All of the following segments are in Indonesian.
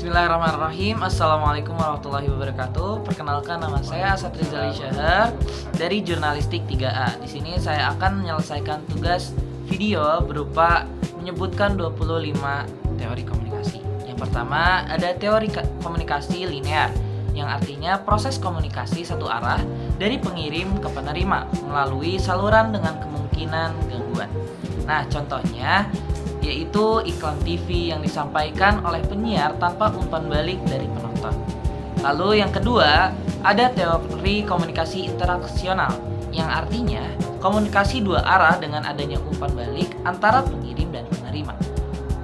Bismillahirrahmanirrahim. Assalamualaikum warahmatullahi wabarakatuh. Perkenalkan, nama saya Asad Rizali Syahar dari Jurnalistik 3A. Di sini saya akan menyelesaikan tugas video berupa menyebutkan 25 teori komunikasi. Yang pertama ada teori komunikasi linear, yang artinya proses komunikasi satu arah dari pengirim ke penerima melalui saluran dengan kemungkinan gangguan. Nah, contohnya yaitu iklan TV yang disampaikan oleh penyiar tanpa umpan balik dari penonton. Lalu yang kedua, ada teori komunikasi interaksional, yang artinya komunikasi dua arah dengan adanya umpan balik antara pengirim dan penerima.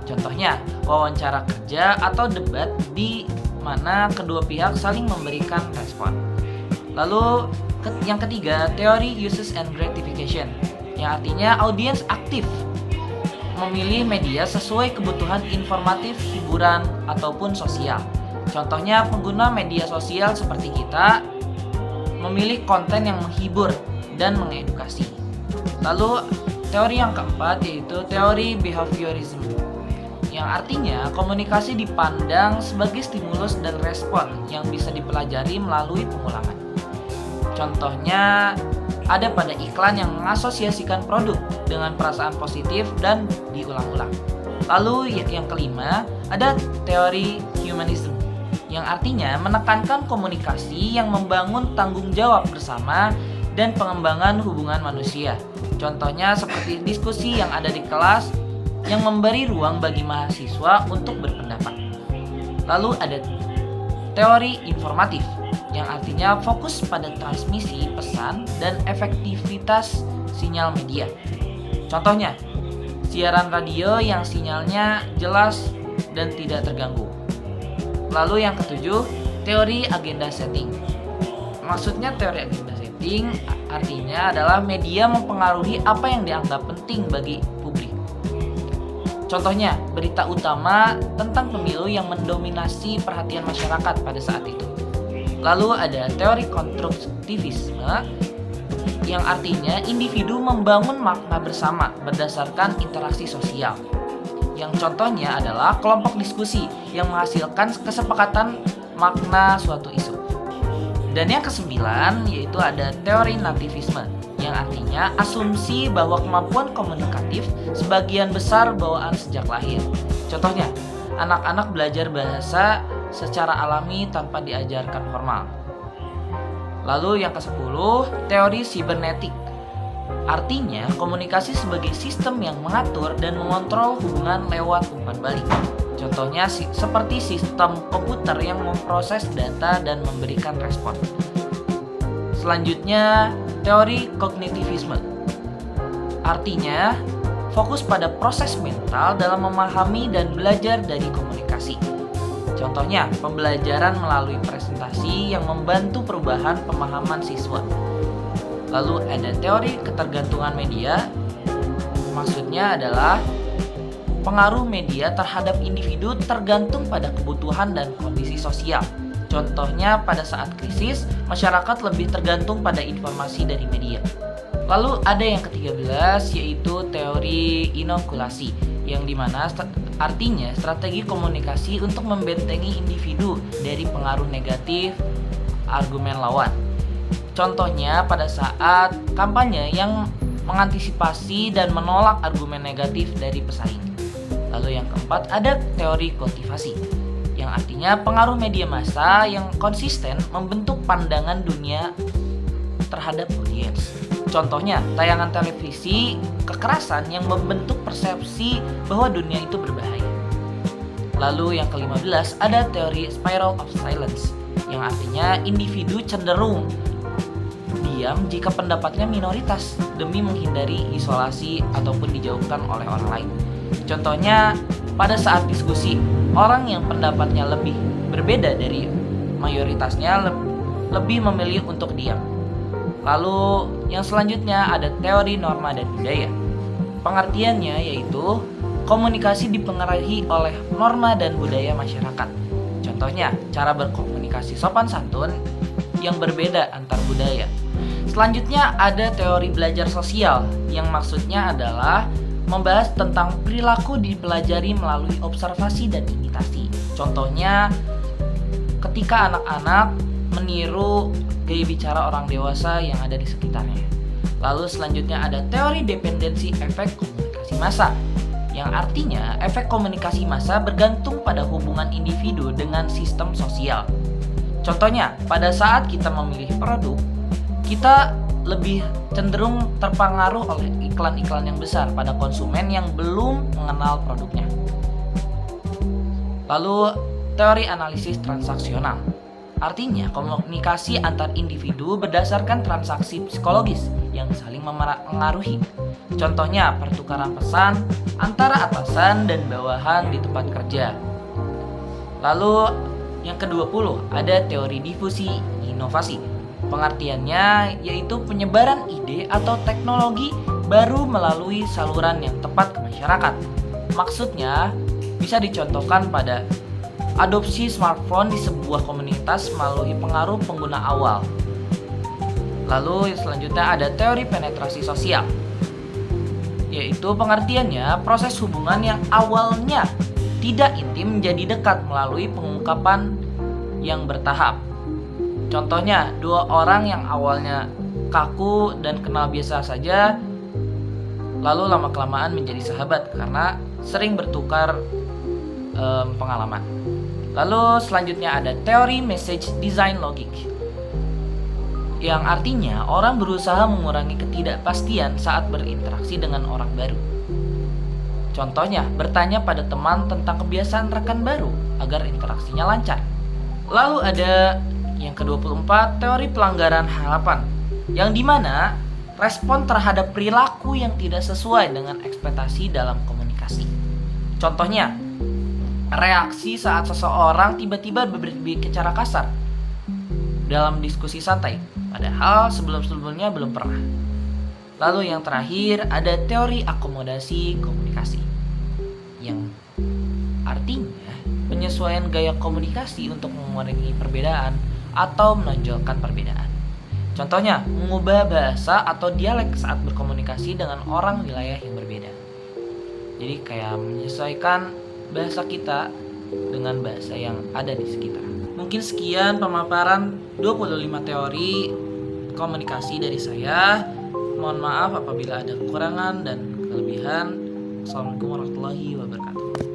Contohnya, wawancara kerja atau debat di mana kedua pihak saling memberikan respon. Lalu yang ketiga, teori uses and gratification, yang artinya audiens aktif memilih media sesuai kebutuhan informatif, hiburan, ataupun sosial. Contohnya, pengguna media sosial seperti kita memilih konten yang menghibur dan mengedukasi. Lalu, teori yang keempat yaitu teori behaviorism, yang artinya komunikasi dipandang sebagai stimulus dan respon yang bisa dipelajari melalui pengulangan. Contohnya, ada pada iklan yang mengasosiasikan produk dengan perasaan positif dan diulang-ulang. Lalu yang kelima, ada teori humanism, yang artinya menekankan komunikasi yang membangun tanggung jawab bersama dan pengembangan hubungan manusia. Contohnya seperti diskusi yang ada di kelas yang memberi ruang bagi mahasiswa untuk berpendapat. Lalu ada teori informatif, yang artinya fokus pada transmisi pesan dan efektivitas sinyal media. Contohnya, siaran radio yang sinyalnya jelas dan tidak terganggu. Lalu yang ketujuh, teori agenda setting. Maksudnya teori agenda setting artinya adalah media mempengaruhi apa yang dianggap penting bagi publik. Contohnya, berita utama tentang pemilu yang mendominasi perhatian masyarakat pada saat itu. Lalu ada teori konstruktivisme, yang artinya individu membangun makna bersama berdasarkan interaksi sosial. Yang contohnya adalah kelompok diskusi yang menghasilkan kesepakatan makna suatu isu. Dan yang kesembilan yaitu ada teori nativisme, yang artinya asumsi bahwa kemampuan komunikatif sebagian besar bawaan sejak lahir. Contohnya, anak-anak belajar bahasa secara alami tanpa diajarkan formal. Lalu yang ke-10, teori sibernetik. Artinya, komunikasi sebagai sistem yang mengatur dan mengontrol hubungan lewat umpan balik. Contohnya seperti sistem komputer yang memproses data dan memberikan respon. Selanjutnya, teori kognitivisme. Artinya, fokus pada proses mental dalam memahami dan belajar dari komunikasi. Contohnya, pembelajaran melalui presentasi yang membantu perubahan pemahaman siswa. Lalu ada teori ketergantungan media. Maksudnya adalah pengaruh media terhadap individu tergantung pada kebutuhan dan kondisi sosial. Contohnya, pada saat krisis, masyarakat lebih tergantung pada informasi dari media. Lalu ada yang ke-13 yaitu teori inokulasi, yang dimana artinya strategi komunikasi untuk membentengi individu dari pengaruh negatif argumen lawan. Contohnya pada saat kampanye yang mengantisipasi dan menolak argumen negatif dari pesaing. Lalu yang keempat ada teori kultivasi, yang artinya pengaruh media massa yang konsisten membentuk pandangan dunia terhadap audiens. Contohnya, tayangan televisi kekerasan yang membentuk persepsi bahwa dunia itu berbahaya. Lalu yang ke-15 ada teori spiral of silence, yang artinya individu cenderung diam jika pendapatnya minoritas demi menghindari isolasi ataupun dijauhkan oleh orang lain. Contohnya, pada saat diskusi, orang yang pendapatnya lebih berbeda dari mayoritasnya lebih memilih untuk diam. Lalu yang selanjutnya ada teori norma dan budaya. Pengertiannya yaitu komunikasi dipengaruhi oleh norma dan budaya masyarakat. Contohnya, cara berkomunikasi sopan santun yang berbeda antar budaya. Selanjutnya ada teori belajar sosial, yang maksudnya adalah membahas tentang perilaku dipelajari melalui observasi dan imitasi. Contohnya, ketika anak-anak meniru gaya bicara orang dewasa yang ada di sekitarnya. Lalu selanjutnya ada teori dependensi efek komunikasi massa, yang artinya efek komunikasi massa bergantung pada hubungan individu dengan sistem sosial. Contohnya, pada saat kita memilih produk, kita lebih cenderung terpengaruh oleh iklan-iklan yang besar pada konsumen yang belum mengenal produknya. Lalu, teori analisis transaksional. Artinya, komunikasi antar individu berdasarkan transaksi psikologis yang saling mempengaruhi. Contohnya, pertukaran pesan antara atasan dan bawahan di tempat kerja. Lalu, yang ke-20 ada teori difusi inovasi. Pengertiannya yaitu penyebaran ide atau teknologi baru melalui saluran yang tepat ke masyarakat. Maksudnya, bisa dicontohkan pada adopsi smartphone di sebuah komunitas melalui pengaruh pengguna awal. Lalu selanjutnya ada teori penetrasi sosial, yaitu pengertiannya proses hubungan yang awalnya tidak intim menjadi dekat melalui pengungkapan yang bertahap. Contohnya, dua orang yang awalnya kaku dan kenal biasa saja, lalu lama-kelamaan menjadi sahabat karena sering bertukar pengalaman. Lalu selanjutnya ada teori message design logic, yang artinya orang berusaha mengurangi ketidakpastian saat berinteraksi dengan orang baru. Contohnya, bertanya pada teman tentang kebiasaan rekan baru agar interaksinya lancar. Lalu ada yang ke-24, teori pelanggaran harapan, yang dimana respon terhadap perilaku yang tidak sesuai dengan ekspektasi dalam komunikasi. Contohnya, reaksi saat seseorang tiba-tiba berbicara kasar dalam diskusi santai, padahal sebelum-sebelumnya belum pernah. Lalu yang terakhir ada teori akomodasi komunikasi, yang artinya penyesuaian gaya komunikasi untuk mengurangi perbedaan atau menonjolkan perbedaan. Contohnya, mengubah bahasa atau dialek saat berkomunikasi dengan orang wilayah yang berbeda. Jadi kayak menyesuaikan bahasa kita dengan bahasa yang ada di sekitar. Mungkin sekian pemaparan 25 teori komunikasi dari saya. Mohon maaf apabila ada kekurangan dan kelebihan. Assalamualaikum warahmatullahi wabarakatuh.